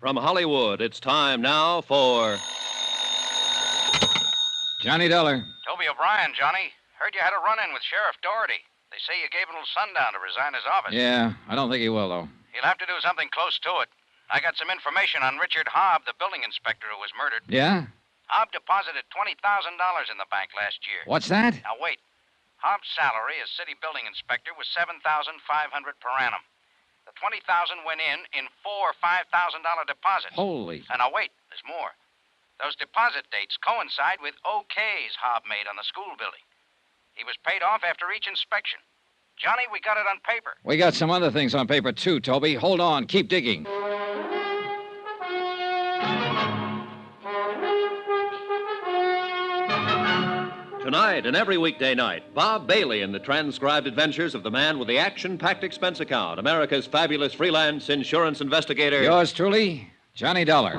From Hollywood, it's time now for Johnny Dollar. Toby O'Brien, Johnny. Heard you had a run-in with Sheriff Doherty. They say you gave him till sundown to resign his office. Yeah, I don't think he will, though. He'll have to do something close to it. I got some information on Richard Hobb, the building inspector who was murdered. Yeah? Hobb deposited $20,000 in the bank last year. What's that? Now, wait. Hobb's salary as city building inspector was $7,500 per annum. The $20,000 went in four $5,000 deposits. Holy. And now, wait. There's more. Those deposit dates coincide with OKs Hobb made on the school building. He was paid off after each inspection. Johnny, we got it on paper. We got some other things on paper, too, Toby. Hold on. Keep digging. Tonight and every weekday night, Bob Bailey in the transcribed adventures of the man with the action-packed expense account, America's fabulous freelance insurance investigator. Yours truly, Johnny Dollar.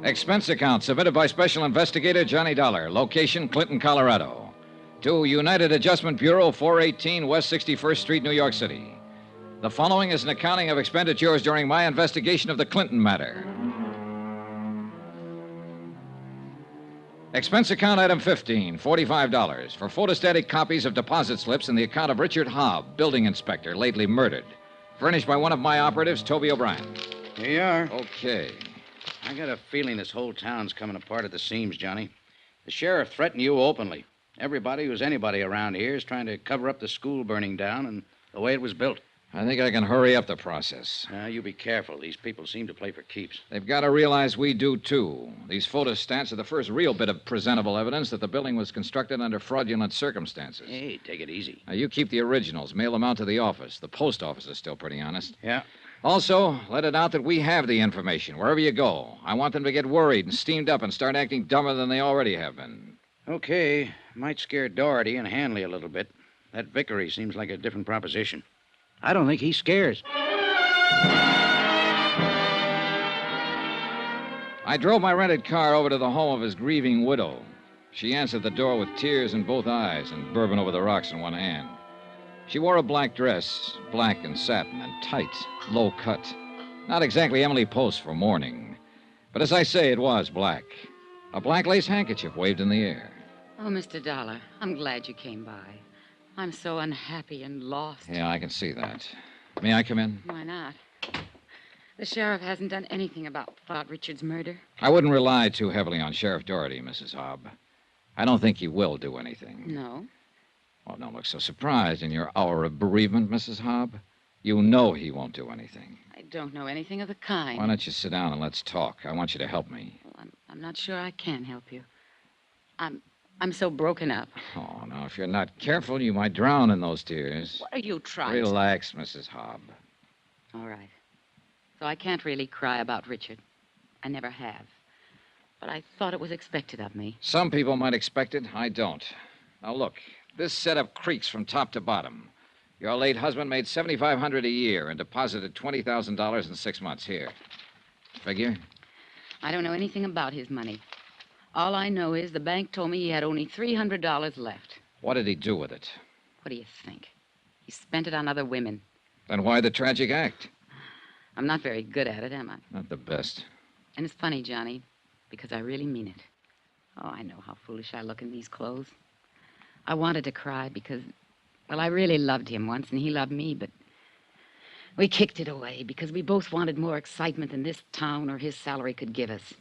Expense account submitted by Special Investigator Johnny Dollar. Location, Clinton, Colorado. To United Adjustment Bureau, 418 West 61st Street, New York City. The following is an accounting of expenditures during my investigation of the Clinton matter. Expense account item 15, $45 for photostatic copies of deposit slips in the account of Richard Hobb, building inspector, lately murdered. Furnished by one of my operatives, Toby O'Brien. Here you are. Okay. I got a feeling this whole town's coming apart at the seams, Johnny. The sheriff threatened you openly. Everybody who's anybody around here is trying to cover up the school burning down and the way it was built. I think I can hurry up the process. You be careful. These people seem to play for keeps. They've got to realize we do, too. These photostats are the first real bit of presentable evidence that the building was constructed under fraudulent circumstances. Hey, take it easy. Now, you keep the originals. Mail them out to the office. The post office is still pretty honest. Yeah. Also, let it out that we have the information wherever you go. I want them to get worried and steamed up and start acting dumber than they already have been. Okay. Might scare Doherty and Hanley a little bit. That Vickery seems like a different proposition. I don't think he scares. I drove my rented car over to the home of his grieving widow. She answered the door with tears in both eyes and bourbon over the rocks in one hand. She wore a black dress, black and satin and tight, low cut. Not exactly Emily Post for mourning. But as I say, it was black. A black lace handkerchief waved in the air. Oh, Mr. Dollar, I'm glad you came by. I'm so unhappy and lost. Yeah, I can see that. May I come in? Why not? The sheriff hasn't done anything about Richard's murder. I wouldn't rely too heavily on Sheriff Doherty, Mrs. Hobb. I don't think he will do anything. No. Well, don't look so surprised in your hour of bereavement, Mrs. Hobb. You know he won't do anything. I don't know anything of the kind. Why don't you sit down and let's talk? I want you to help me. Well, I'm not sure I can help you. I'm so broken up. Oh, now, if you're not careful, you might drown in those tears. What are you trying Relax, Mrs. Hobb. All right. So I can't really cry about Richard. I never have. But I thought it was expected of me. Some people might expect it. I don't. Now, look. This setup creaks from top to bottom. Your late husband made $7,500 a year and deposited $20,000 in 6 months. Here. Figure? I don't know anything about his money. All I know is the bank told me he had only $300 left. What did he do with it? What do you think? He spent it on other women. Then why the tragic act? I'm not very good at it, am I? Not the best. And it's funny, Johnny, because I really mean it. Oh, I know how foolish I look in these clothes. I wanted to cry because, well, I really loved him once and he loved me, but we kicked it away because we both wanted more excitement than this town or his salary could give us.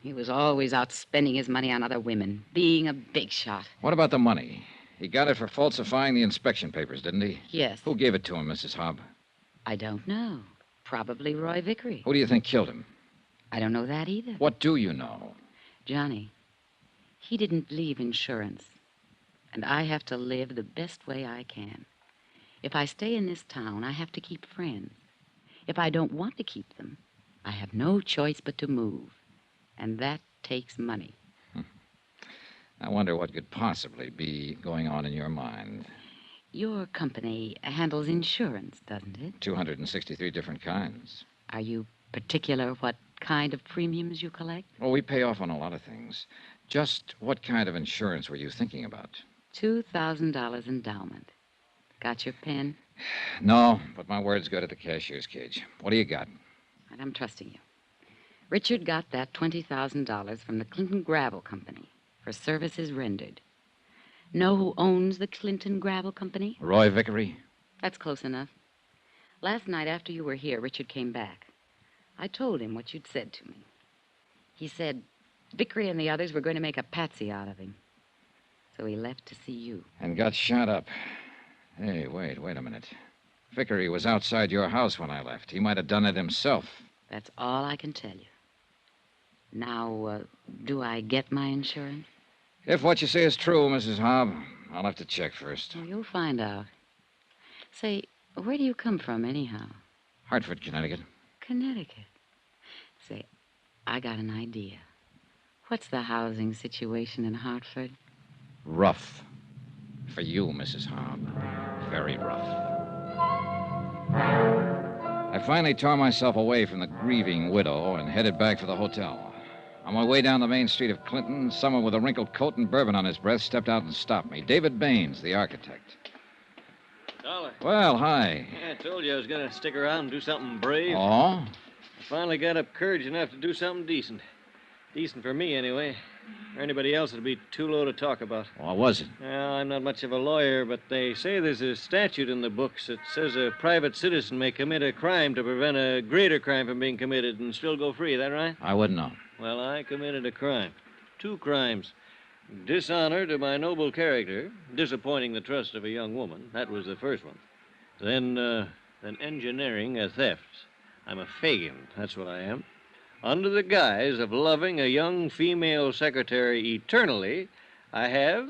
He was always out spending his money on other women, being a big shot. What about the money? He got it for falsifying the inspection papers, didn't he? Yes. Who gave it to him, Mrs. Hobb? I don't know. Probably Roy Vickery. Who do you think killed him? I don't know that either. What do you know? Johnny, he didn't leave insurance. And I have to live the best way I can. If I stay in this town, I have to keep friends. If I don't want to keep them, I have no choice but to move. And that takes money. I wonder what could possibly be going on in your mind. Your company handles insurance, doesn't it? 263 different kinds. Are you particular what kind of premiums you collect? Well, we pay off on a lot of things. Just what kind of insurance were you thinking about? $2,000 endowment. Got your pen? No, but my word's good at the cashier's cage. What do you got? And I'm trusting you. Richard got that $20,000 from the Clinton Gravel Company for services rendered. Know who owns the Clinton Gravel Company? Roy Vickery? That's close enough. Last night after you were here, Richard came back. I told him what you'd said to me. He said Vickery and the others were going to make a patsy out of him. So he left to see you. And got shot up. Hey, wait a minute. Vickery was outside your house when I left. He might have done it himself. That's all I can tell you. Now, do I get my insurance? If what you say is true, Mrs. Hobb, I'll have to check first. Well, you'll find out. Say, where do you come from, anyhow? Hartford, Connecticut. Connecticut. Say, I got an idea. What's the housing situation in Hartford? Rough. For you, Mrs. Hobb. Very rough. I finally tore myself away from the grieving widow and headed back for the hotel. On my way down the main street of Clinton, someone with a wrinkled coat and bourbon on his breath stepped out and stopped me. David Baines, the architect. Dollar. Well, hi. Yeah, I told you I was going to stick around and do something brave. Oh? I finally got up courage enough to do something decent. Decent for me, anyway. For anybody else, it'd be too low to talk about. What was it? Well, I'm not much of a lawyer, but they say there's a statute in the books that says a private citizen may commit a crime to prevent a greater crime from being committed and still go free. Is that right? I wouldn't know. Well, I committed a crime. 2 crimes. Dishonor to my noble character, disappointing the trust of a young woman. That was the first one. Then engineering a theft. I'm a Fagin. That's what I am. Under the guise of loving a young female secretary eternally, I have,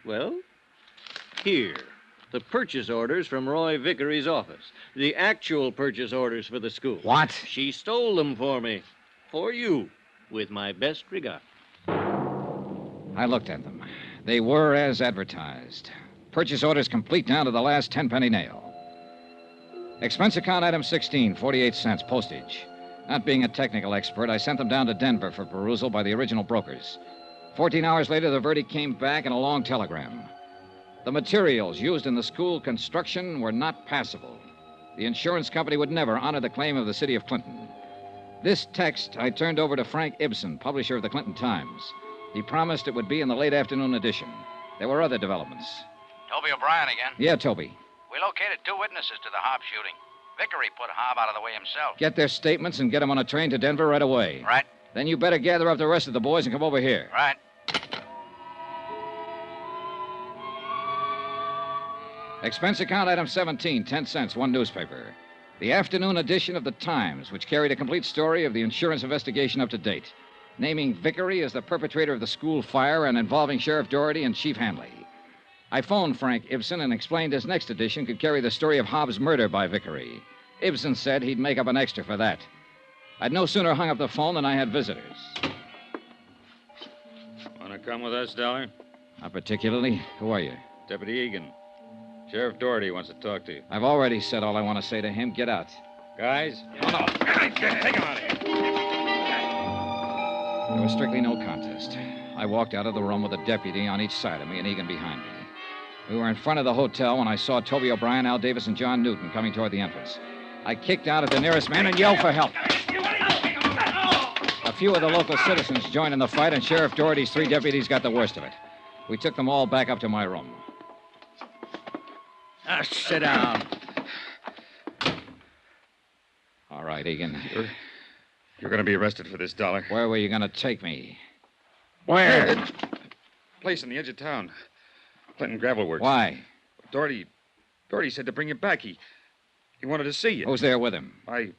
well, here, the purchase orders from Roy Vickery's office. The actual purchase orders for the school. What? She stole them for me. For you. With my best regard. I looked at them. They were as advertised. Purchase orders complete down to the last 10-penny nail. Expense account item 16, 48 cents, postage. Not being a technical expert, I sent them down to Denver for perusal by the original brokers. 14 hours later, the verdict came back in a long telegram. The materials used in the school construction were not passable. The insurance company would never honor the claim of the city of Clinton. This text I turned over to Frank Ibsen, publisher of the Clinton Times. He promised it would be in the late afternoon edition. There were other developments. Toby O'Brien again. Yeah, Toby. We located 2 witnesses to the Hobb shooting. Vickery put Hobb out of the way himself. Get their statements and get them on a train to Denver right away. Right. Then you better gather up the rest of the boys and come over here. Right. Expense account item 17, 10 cents, 1 newspaper. The afternoon edition of the Times, which carried a complete story of the insurance investigation up to date, naming Vickery as the perpetrator of the school fire and involving Sheriff Doherty and Chief Hanley. I phoned Frank Ibsen and explained his next edition could carry the story of Hobbs' murder by Vickery. Ibsen said he'd make up an extra for that. I'd no sooner hung up the phone than I had visitors. Want to come with us, Dollar? Not particularly. Who are you? Deputy Egan. Sheriff Doherty wants to talk to you. I've already said all I want to say to him. Get out. Guys? Oh, no. Take him out of here. There was strictly no contest. I walked out of the room with a deputy on each side of me and Egan behind me. We were in front of the hotel when I saw Toby O'Brien, Al Davis, and John Newton coming toward the entrance. I kicked out at the nearest man and yelled for help. A few of the local citizens joined in the fight, and Sheriff Doherty's 3 deputies got the worst of it. We took them all back up to my room. Sit down. All right, Egan. You're going to be arrested for this, Dollar. Where were you going to take me? Where? Place on the edge of town. Clinton Gravel Works. Why? Doherty said to bring you back. He wanted to see you. Who's there with him? I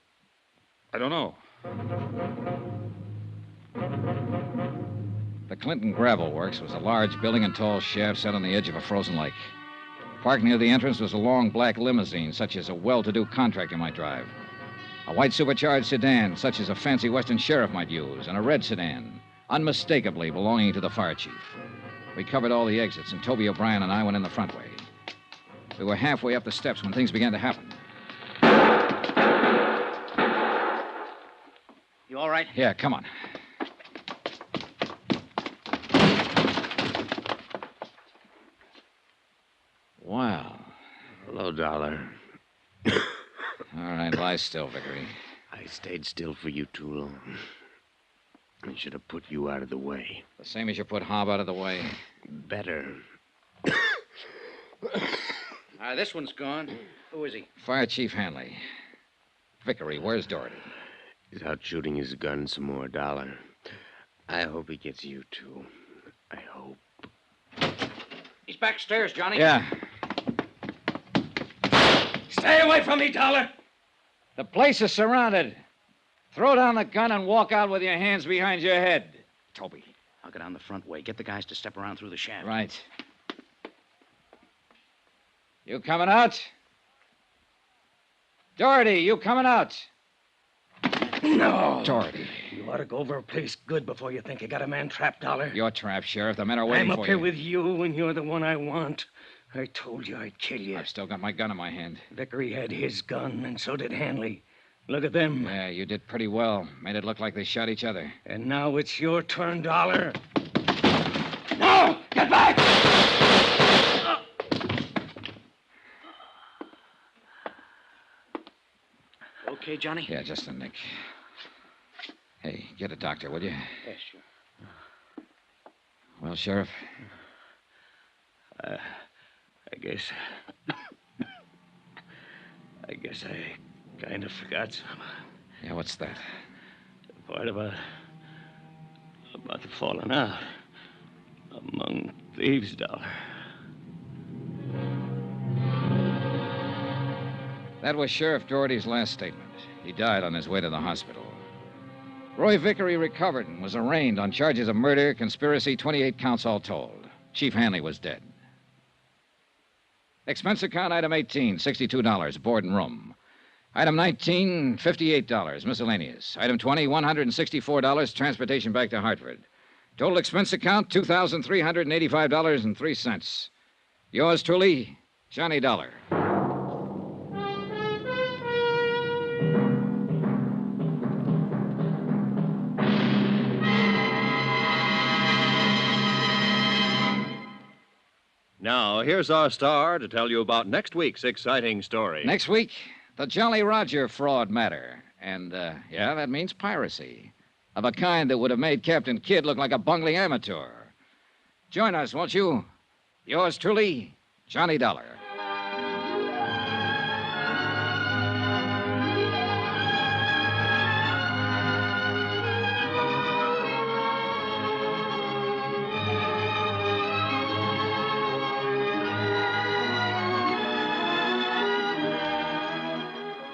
don't know. The Clinton Gravel Works was a large building and tall shaft set on the edge of a frozen lake. Parked near the entrance was a long black limousine, such as a well-to-do contractor might drive. A white supercharged sedan, such as a fancy Western sheriff might use, and a red sedan, unmistakably belonging to the fire chief. We covered all the exits, and Toby O'Brien and I went in the front way. We were halfway up the steps when things began to happen. You all right? Yeah, come on. Dollar. All right, lie still, Vickery. I stayed still for you too long. I should have put you out of the way. The same as you put Hob out of the way. Better. This one's gone. Who is he? Fire Chief Hanley. Vickery, where's Doherty? He's out shooting his gun some more, Dollar. I hope he gets you, too. I hope. He's backstairs, Johnny. Yeah. Stay away from me, Dollar. The place is surrounded. Throw down the gun and walk out with your hands behind your head. Toby, I'll get down the front way. Get the guys to step around through the shaft. Right. You coming out? Doherty, you coming out? No. Doherty. You ought to go over a place good before you think you got a man trapped, Dollar. You're trapped, Sheriff. The men are waiting I'm for up you. here with you, and you're the one I want. I told you I'd kill you. I've still got my gun in my hand. Vickery had his gun, and so did Hanley. Look at them. Yeah, you did pretty well. Made it look like they shot each other. And now it's your turn, Dollar. No! Get back! Okay, Johnny? Yeah, just a nick. Hey, get a doctor, will you? Yes, sure. Well, Sheriff? I guess I kind of forgot some. Yeah, what's that? The part about the falling out among thieves, Dollar. That was Sheriff Doherty's last statement. He died on his way to the hospital. Roy Vickery recovered and was arraigned on charges of murder, conspiracy, 28 counts all told. Chief Hanley was dead. Expense account item 18, $62, board and room. Item 19, $58, miscellaneous. Item 20, $164, transportation back to Hartford. Total expense account, $2,385.03. Yours truly, Johnny Dollar. Now, here's our star to tell you about next week's exciting story. Next week, the Jolly Roger fraud matter. And, yeah, that means piracy. Of a kind that would have made Captain Kidd look like a bungling amateur. Join us, won't you? Yours truly, Johnny Dollar.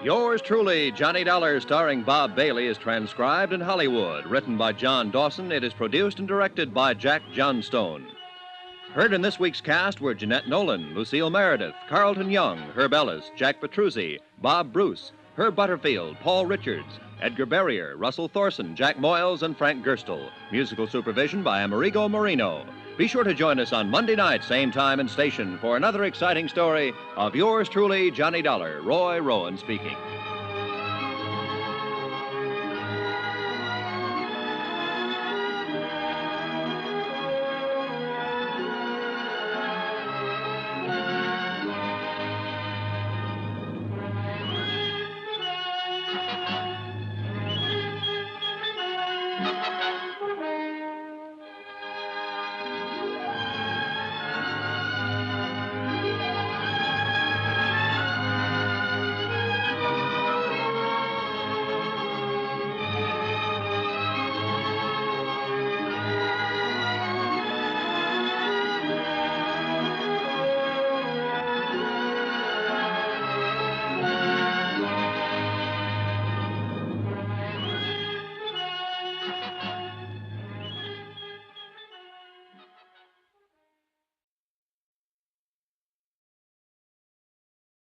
Yours truly, Johnny Dollar, starring Bob Bailey, is transcribed in Hollywood. Written by John Dawson, it is produced and directed by Jack Johnstone. Heard in this week's cast were Jeanette Nolan, Lucille Meredith, Carlton Young, Herb Ellis, Jack Petruzzi, Bob Bruce, Herb Butterfield, Paul Richards, Edgar Barrier, Russell Thorson, Jack Moyles, and Frank Gerstle. Musical supervision by Amerigo Marino. Be sure to join us on Monday night, same time and station, for another exciting story of yours truly, Johnny Dollar. Roy Rowan speaking.